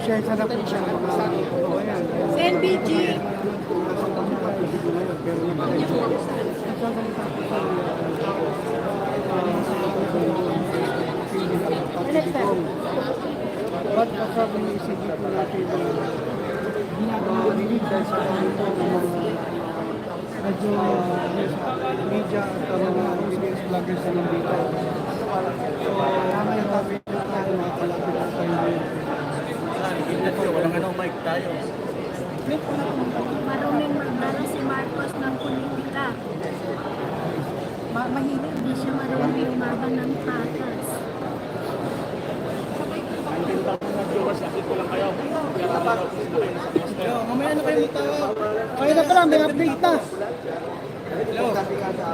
Pasensya na po siya mga kababayan. NBG. Ba't masabi ni isipin po natin na ginagawa dahil sa pamito ng mga medyo media at mga videos vloggers na nandito. So, mamaya tabi na tayo mga kalapit na tayo ngayon. Walang anong mic tayo. Marunong magdala si Marcos ng politika. Mahilig din siya marunong lumaban ng patas. Mamaya na kayo magtawag. Kaya na pala, may update na.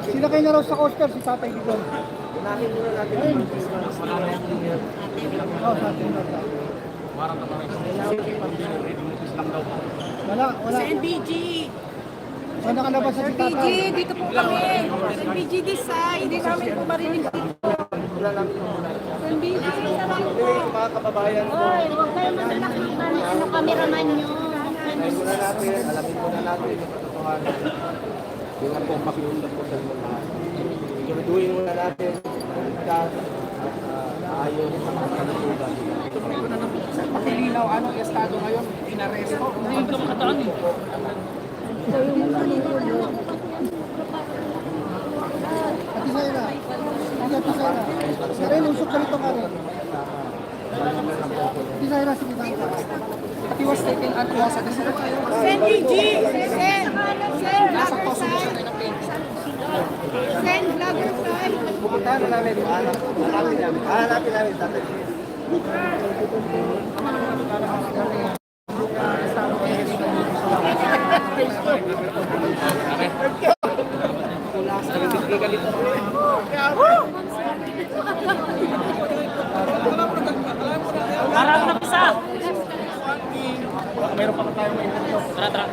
Sila kayo na raw sa coaster, si Tatay Digong. Ayun. Oo, sa atin na tayo. Wala. Sa NBG. Wala nakalabas sa si NBG, Tatay. dito po kami. Sa NBG design. Hindi namin po marinig dito. NBG, sarap po. Mga kababayan, Oy, huwag kayo magkakita. Ano cameraman nyo? muna natin, alamin muna natin yung katotohanan. Yung nga po pakiusap po sa mga siguraduhin muna natin ligtas at maayos ang kalusugan. Pakilinaw, anong estado ngayon? Inaresto? Hindi ka makataan eh. Ito yung maninulo. Ati Zaira. Sige, Ati Zaira. Zaira, lusok ka rito ka rin. Ati Zaira, sige tayo. But he was taken at once at the same time. NBG! Send! Nasa toso siya rin ang plane. Send vlogger side! Pupuntahan na namin yung hanapin namin tatay. Parang napisa! Meron pa tayo may interview. Tara.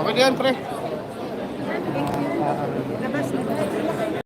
Okay yan, pre.